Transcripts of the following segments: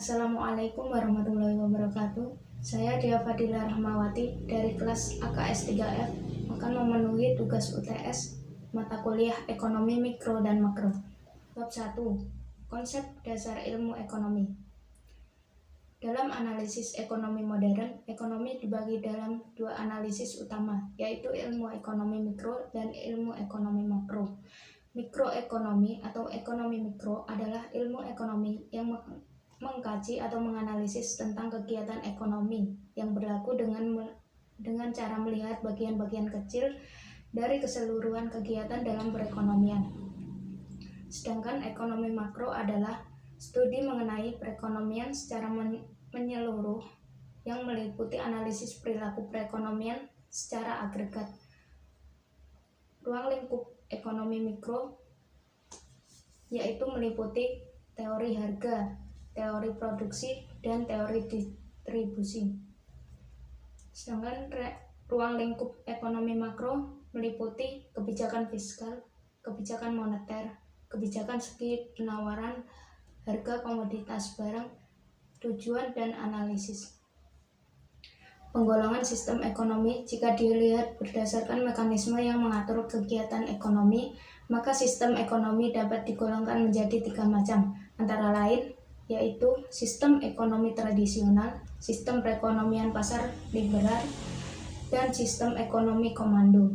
Assalamualaikum warahmatullahi wabarakatuh. Saya Dia Fadila Rahmawati dari kelas AKS 3F akan memenuhi tugas UTS mata kuliah Ekonomi Mikro dan Makro. Bab 1. Konsep dasar ilmu ekonomi. Dalam analisis ekonomi modern, ekonomi dibagi dalam dua analisis utama, yaitu ilmu ekonomi mikro dan ilmu ekonomi makro. Mikroekonomi atau ekonomi mikro adalah ilmu ekonomi yang mengkaji atau menganalisis tentang kegiatan ekonomi yang berlaku dengan cara melihat bagian-bagian kecil dari keseluruhan kegiatan dalam perekonomian. Sedangkan ekonomi makro adalah studi mengenai perekonomian secara menyeluruh yang meliputi analisis perilaku perekonomian secara agregat. Ruang lingkup ekonomi mikro yaitu meliputi teori harga, teori produksi, dan teori distribusi. Sedangkan ruang lingkup ekonomi makro meliputi kebijakan fiskal, kebijakan moneter, kebijakan segi penawaran, harga komoditas barang, tujuan, dan analisis. Penggolongan sistem ekonomi jika dilihat berdasarkan mekanisme yang mengatur kegiatan ekonomi, maka sistem ekonomi dapat digolongkan menjadi 3 macam, antara lain yaitu sistem ekonomi tradisional, sistem perekonomian pasar liberal, dan sistem ekonomi komando.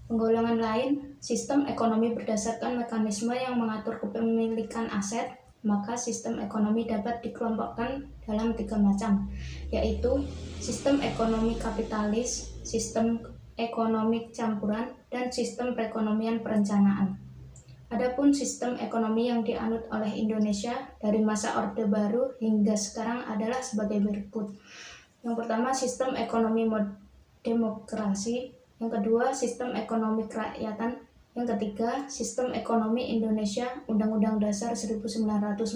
Penggolongan lain, sistem ekonomi berdasarkan mekanisme yang mengatur kepemilikan aset, maka sistem ekonomi dapat dikelompokkan dalam 3 macam, yaitu sistem ekonomi kapitalis, sistem ekonomi campuran, dan sistem perekonomian perencanaan. Adapun sistem ekonomi yang dianut oleh Indonesia dari masa Orde Baru hingga sekarang adalah sebagai berikut. Yang pertama, sistem ekonomi demokrasi. Yang kedua, sistem ekonomi kerakyatan. Yang ketiga, sistem ekonomi Indonesia Undang-Undang Dasar 1945.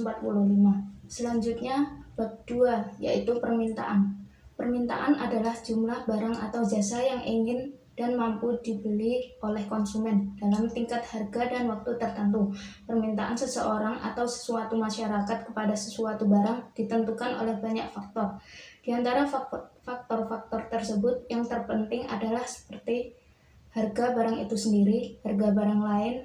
Selanjutnya, bab 2, yaitu permintaan. Permintaan adalah jumlah barang atau jasa yang ingin dan mampu dibeli oleh konsumen dalam tingkat harga dan waktu tertentu. Permintaan seseorang atau sesuatu masyarakat kepada sesuatu barang ditentukan oleh banyak faktor. Di antara faktor-faktor tersebut yang terpenting adalah seperti harga barang itu sendiri, harga barang lain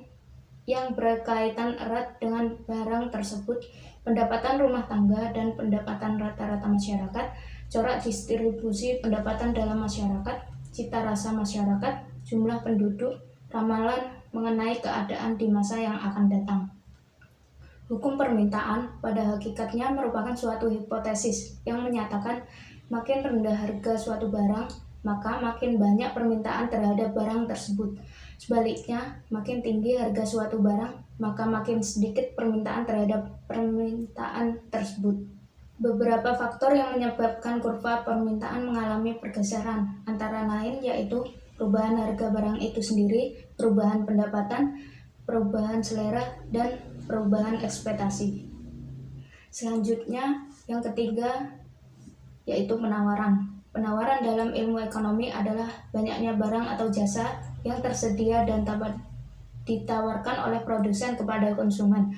yang berkaitan erat dengan barang tersebut, pendapatan rumah tangga dan pendapatan rata-rata masyarakat, corak distribusi pendapatan dalam masyarakat, cita rasa masyarakat, jumlah penduduk, ramalan mengenai keadaan di masa yang akan datang. Hukum permintaan pada hakikatnya merupakan suatu hipotesis yang menyatakan makin rendah harga suatu barang, maka makin banyak permintaan terhadap barang tersebut. Sebaliknya, makin tinggi harga suatu barang, maka makin sedikit permintaan terhadap permintaan tersebut. Beberapa faktor yang menyebabkan kurva permintaan mengalami pergeseran, antara lain yaitu perubahan harga barang itu sendiri, perubahan pendapatan, perubahan selera, dan perubahan ekspektasi. Selanjutnya, yang ketiga yaitu penawaran. Penawaran dalam ilmu ekonomi adalah banyaknya barang atau jasa yang tersedia dan dapat ditawarkan oleh produsen kepada konsumen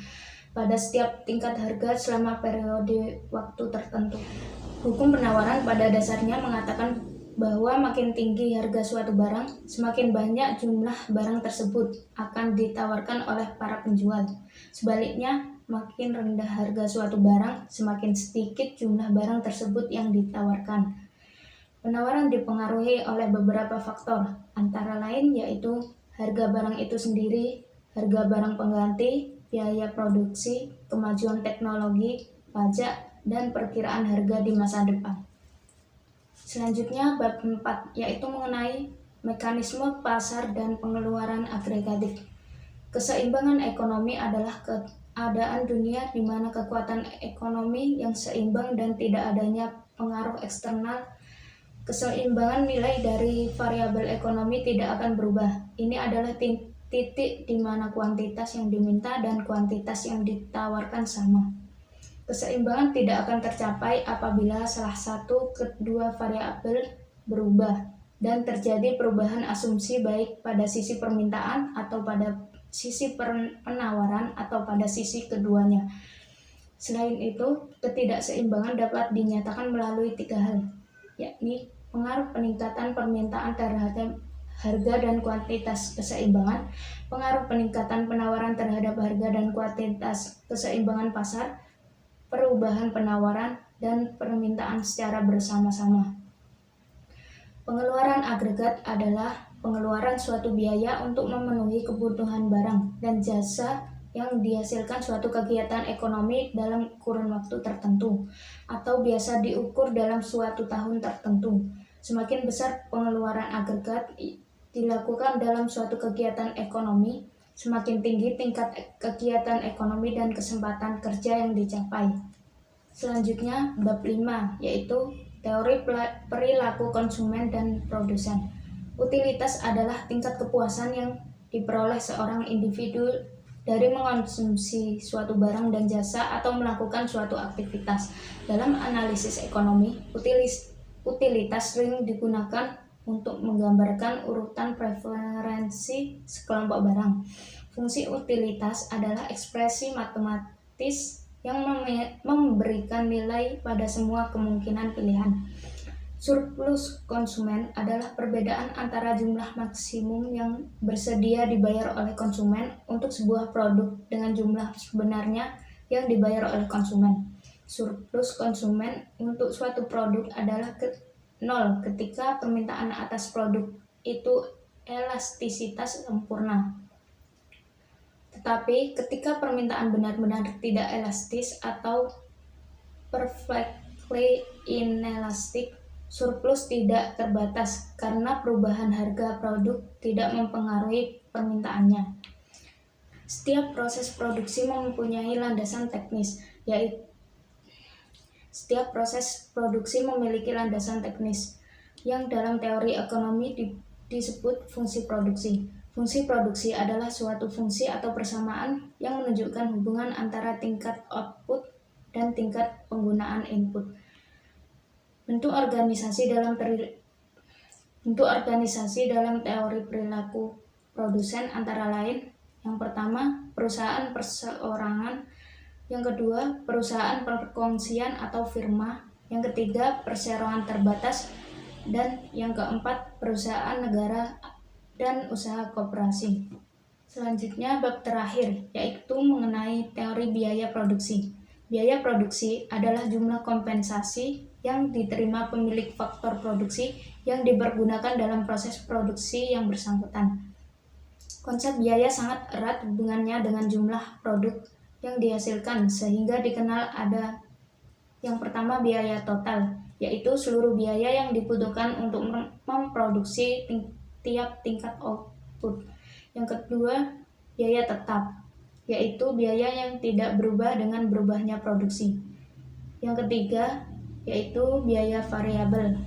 pada setiap tingkat harga selama periode waktu tertentu. Hukum penawaran pada dasarnya mengatakan bahwa makin tinggi harga suatu barang, semakin banyak jumlah barang tersebut akan ditawarkan oleh para penjual. Sebaliknya, makin rendah harga suatu barang, semakin sedikit jumlah barang tersebut yang ditawarkan. Penawaran dipengaruhi oleh beberapa faktor, antara lain yaitu harga barang itu sendiri, harga barang pengganti, biaya produksi, kemajuan teknologi, pajak, dan perkiraan harga di masa depan. Selanjutnya, bab 4, yaitu mengenai mekanisme pasar dan pengeluaran agregatif. Keseimbangan ekonomi adalah keadaan dunia di mana kekuatan ekonomi yang seimbang dan tidak adanya pengaruh eksternal. Keseimbangan nilai dari variabel ekonomi tidak akan berubah. Ini adalah titik di mana kuantitas yang diminta dan kuantitas yang ditawarkan sama. Keseimbangan tidak akan tercapai apabila salah satu kedua variabel berubah dan terjadi perubahan asumsi baik pada sisi permintaan atau pada sisi penawaran atau pada sisi keduanya. Selain itu, ketidakseimbangan dapat dinyatakan melalui 3 hal, yakni pengaruh peningkatan permintaan terhadap harga dan kuantitas keseimbangan, pengaruh peningkatan penawaran terhadap harga dan kuantitas keseimbangan pasar, perubahan penawaran, dan permintaan secara bersama-sama. Pengeluaran agregat adalah pengeluaran suatu biaya untuk memenuhi kebutuhan barang dan jasa yang dihasilkan suatu kegiatan ekonomi dalam kurun waktu tertentu, atau biasa diukur dalam suatu tahun tertentu. Semakin besar pengeluaran agregat dilakukan dalam suatu kegiatan ekonomi, semakin tinggi tingkat kegiatan ekonomi dan kesempatan kerja yang dicapai. Selanjutnya, bab 5, yaitu teori perilaku konsumen dan produsen. Utilitas adalah tingkat kepuasan yang diperoleh seorang individu dari mengonsumsi suatu barang dan jasa atau melakukan suatu aktivitas. Dalam analisis ekonomi, utilitas sering digunakan untuk menggambarkan urutan preferensi sekelompok barang. Fungsi utilitas adalah ekspresi matematis yang memberikan nilai pada semua kemungkinan pilihan. Surplus konsumen adalah perbedaan antara jumlah maksimum yang bersedia dibayar oleh konsumen untuk sebuah produk dengan jumlah sebenarnya yang dibayar oleh konsumen. Surplus konsumen untuk suatu produk adalah 0 ketika permintaan atas produk itu elastisitas sempurna. Tetapi ketika permintaan benar-benar tidak elastis atau perfectly inelastic, surplus tidak terbatas karena perubahan harga produk tidak mempengaruhi permintaannya. Setiap proses produksi mempunyai landasan teknis, yaitu setiap proses produksi memiliki landasan teknis yang dalam teori ekonomi disebut fungsi produksi. Fungsi produksi adalah suatu fungsi atau persamaan yang menunjukkan hubungan antara tingkat output dan tingkat penggunaan input. Bentuk organisasi dalam teori perilaku produsen antara lain: yang pertama, perusahaan perseorangan; yang kedua, perusahaan perkongsian atau firma; yang ketiga, perseroan terbatas; dan yang keempat, perusahaan negara dan usaha koperasi. Selanjutnya, bab terakhir, yaitu mengenai teori biaya produksi. Biaya produksi adalah jumlah kompensasi yang diterima pemilik faktor produksi yang dipergunakan dalam proses produksi yang bersangkutan. Konsep biaya sangat erat hubungannya dengan jumlah produk yang dihasilkan, sehingga dikenal ada yang pertama biaya total, yaitu seluruh biaya yang dibutuhkan untuk memproduksi tiap tingkat output. Yang kedua, biaya tetap, yaitu biaya yang tidak berubah dengan berubahnya produksi. Yang ketiga, yaitu biaya variabel,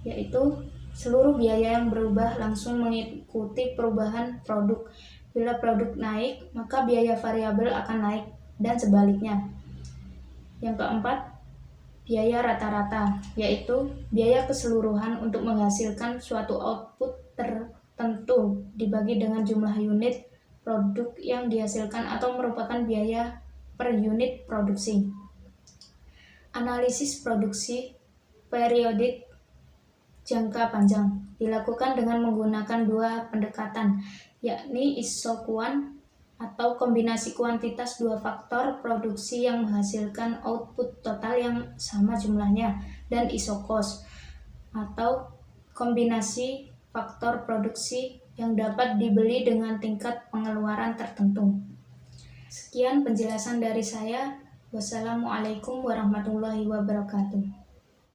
yaitu seluruh biaya yang berubah langsung mengikuti perubahan produk. Bila produk naik, maka biaya variabel akan naik, dan sebaliknya. Yang keempat, biaya rata-rata, yaitu biaya keseluruhan untuk menghasilkan suatu output tertentu dibagi dengan jumlah unit produk yang dihasilkan atau merupakan biaya per unit produksi. Analisis produksi periodik jangka panjang dilakukan dengan menggunakan 2 pendekatan, yakni isokuan atau kombinasi kuantitas 2 faktor produksi yang menghasilkan output total yang sama jumlahnya, dan isokos atau kombinasi faktor produksi yang dapat dibeli dengan tingkat pengeluaran tertentu. Sekian penjelasan dari saya. Wassalamualaikum warahmatullahi wabarakatuh.